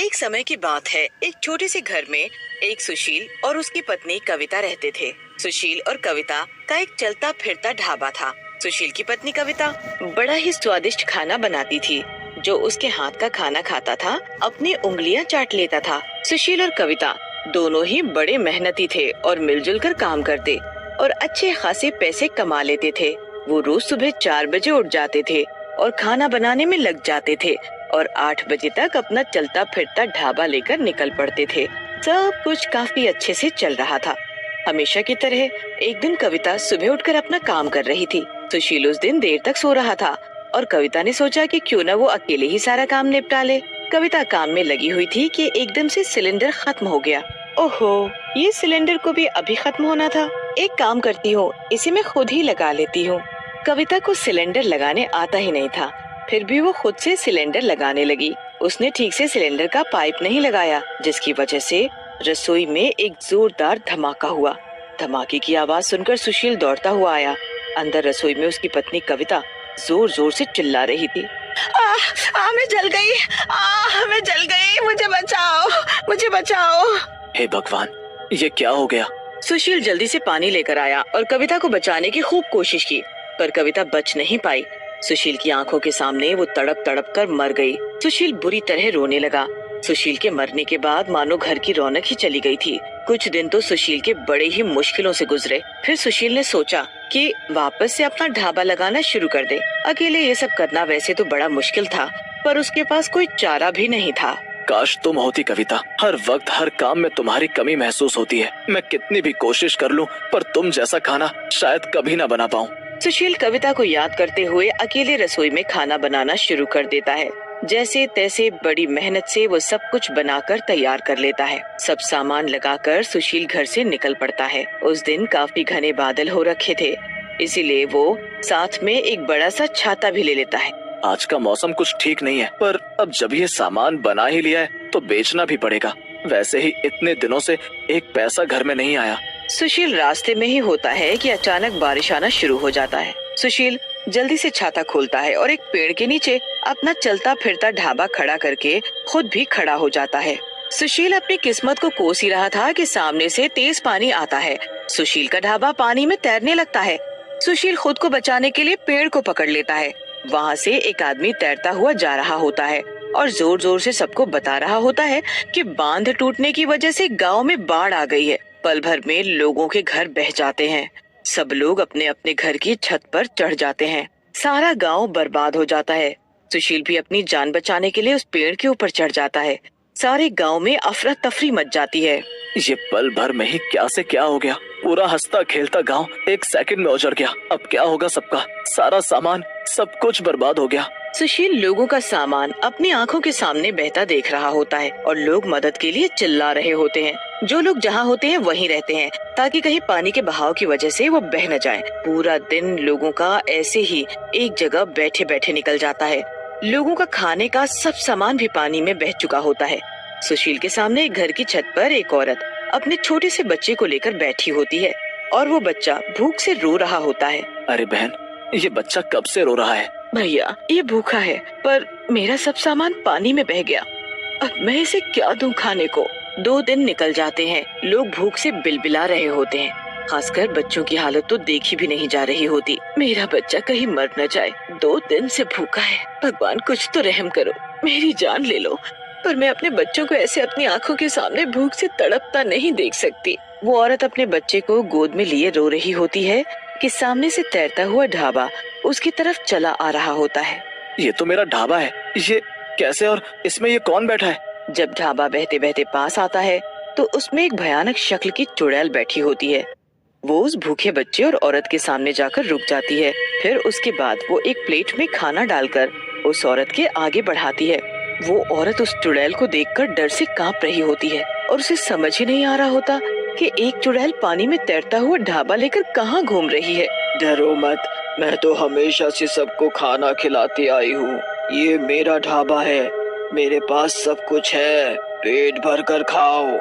एक समय की बात है। एक छोटे से घर में एक सुशील और उसकी पत्नी कविता रहते थे। सुशील और कविता का एक चलता फिरता ढाबा था। सुशील की पत्नी कविता बड़ा ही स्वादिष्ट खाना बनाती थी। जो उसके हाथ का खाना खाता था अपनी उंगलियां चाट लेता था। सुशील और कविता दोनों ही बड़े मेहनती थे और मिलजुल कर काम करते और अच्छे खासे पैसे कमा लेते थे। वो रोज सुबह 4 बजे उठ जाते थे और खाना बनाने में लग जाते थे और 8 बजे तक अपना चलता फिरता ढाबा लेकर निकल पड़ते थे। सब कुछ काफी अच्छे से चल रहा था। हमेशा की तरह एक दिन कविता सुबह उठकर अपना काम कर रही थी। सुशील उस दिन देर तक सो रहा था और कविता ने सोचा कि क्यों न वो अकेले ही सारा काम निपटा ले। कविता काम में लगी हुई थी कि एकदम से सिलेंडर खत्म हो गया। ओहो, ये सिलेंडर को भी अभी खत्म होना था। एक काम करती हूँ, इसे मैं खुद ही लगा लेती हूँ। कविता को सिलेंडर लगाने आता ही नहीं था, फिर भी वो खुद से सिलेंडर लगाने लगी। उसने ठीक से सिलेंडर का पाइप नहीं लगाया, जिसकी वजह से रसोई में एक जोरदार धमाका हुआ। धमाके की आवाज सुनकर सुशील दौड़ता हुआ आया। अंदर रसोई में उसकी पत्नी कविता जोर जोर से चिल्ला रही थी। मैं जल गई, मैं जल गई, मुझे बचाओ, मुझे बचाओ। हे भगवान, ये क्या हो गया? सुशील जल्दी से पानी लेकर आया और कविता को बचाने की खूब कोशिश की, पर कविता बच नहीं पाई। सुशील की आंखों के सामने वो तड़प तड़प कर मर गई। सुशील बुरी तरह रोने लगा। सुशील के मरने के बाद मानो घर की रौनक ही चली गई थी। कुछ दिन तो सुशील के बड़े ही मुश्किलों से गुजरे। फिर सुशील ने सोचा कि वापस से अपना ढाबा लगाना शुरू कर दे। अकेले ये सब करना वैसे तो बड़ा मुश्किल था, पर उसके पास कोई चारा भी नहीं था। काश तुम होती कविता। हर वक्त हर काम में तुम्हारी कमी महसूस होती है। मैं कितनी भी कोशिश कर लूं, पर तुम जैसा खाना शायद कभी ना बना पाऊं। सुशील कविता को याद करते हुए अकेले रसोई में खाना बनाना शुरू कर देता है। जैसे तैसे बड़ी मेहनत से वो सब कुछ बनाकर तैयार कर लेता है। सब सामान लगाकर सुशील घर से निकल पड़ता है। उस दिन काफी घने बादल हो रखे थे, इसीलिए वो साथ में एक बड़ा सा छाता भी ले लेता है। आज का मौसम कुछ ठीक नहीं है, पर अब जब ये सामान बना ही लिया है तो बेचना भी पड़ेगा। वैसे ही इतने दिनों से एक पैसा घर में नहीं आया। सुशील रास्ते में ही होता है कि अचानक बारिश आना शुरू हो जाता है। सुशील जल्दी से छाता खोलता है और एक पेड़ के नीचे अपना चलता फिरता ढाबा खड़ा करके खुद भी खड़ा हो जाता है। सुशील अपनी किस्मत को कोस ही रहा था कि सामने से तेज पानी आता है। सुशील का ढाबा पानी में तैरने लगता है। सुशील खुद को बचाने के लिए पेड़ को पकड़ लेता है। वहाँ से एक आदमी तैरता हुआ जा रहा होता है और जोर जोर से सबको बता रहा होता है कि बांध टूटने की वजह से गांव में बाढ़ आ गई है। पल भर में लोगों के घर बह जाते हैं। सब लोग अपने अपने घर की छत पर चढ़ जाते हैं। सारा गांव बर्बाद हो जाता है। सुशील भी अपनी जान बचाने के लिए उस पेड़ के ऊपर चढ़ जाता है। सारे गांव में अफरा तफरी मच जाती है। ये पल भर में ही क्या से क्या हो गया। पूरा हंसता खेलता गांव एक सेकंड में उजड़ गया। अब क्या होगा सबका? सारा सामान, सब कुछ बर्बाद हो गया। सुशील लोगों का सामान अपनी आंखों के सामने बहता देख रहा होता है और लोग मदद के लिए चिल्ला रहे होते हैं। जो लोग जहाँ होते हैं वहीं रहते हैं, ताकि कहीं पानी के बहाव की वजह से वो बह न जाए। पूरा दिन लोगों का ऐसे ही एक जगह बैठे बैठे निकल जाता है। लोगों का खाने का सब सामान भी पानी में बह चुका होता है। सुशील के सामने एक घर की छत पर एक औरत अपने छोटे से बच्चे को लेकर बैठी होती है और वो बच्चा भूख से रो रहा होता है। अरे बहन, ये बच्चा कब से रो रहा है? भैया, ये भूखा है, पर मेरा सब सामान पानी में बह गया। अब मैं इसे क्या दूं खाने को? 2 दिन निकल जाते हैं। लोग भूख से बिलबिला रहे होते हैं। खासकर बच्चों की हालत तो देखी भी नहीं जा रही होती। मेरा बच्चा कहीं मर न जाए। 2 दिन से भूखा है। भगवान कुछ तो रहम करो, मेरी जान ले लो। पर मैं अपने बच्चों को ऐसे अपनी आंखों के सामने भूख से तड़पता नहीं देख सकती। वो औरत अपने बच्चे को गोद में लिए रो रही होती है कि सामने से तैरता हुआ ढाबा उसकी तरफ चला आ रहा होता है। ये तो मेरा ढाबा है, ये कैसे और इसमें ये कौन बैठा है? जब ढाबा बहते बहते पास आता है तो उसमें एक भयानक शक्ल की चुड़ैल बैठी होती है। वो उस भूखे बच्चे और औरत के सामने जाकर रुक जाती है। फिर उसके बाद वो एक प्लेट में खाना डालकर उस औरत के आगे बढ़ाती है। वो औरत उस चुड़ैल को देखकर डर से कांप रही होती है और उसे समझ ही नहीं आ रहा होता कि एक चुड़ैल पानी में तैरता हुआ ढाबा लेकर कहाँ घूम रही है। डरो मत, मैं तो हमेशा से सबको खाना खिलाती आई हूँ। ये मेरा ढाबा है, मेरे पास सब कुछ है, पेट भर कर खाओ।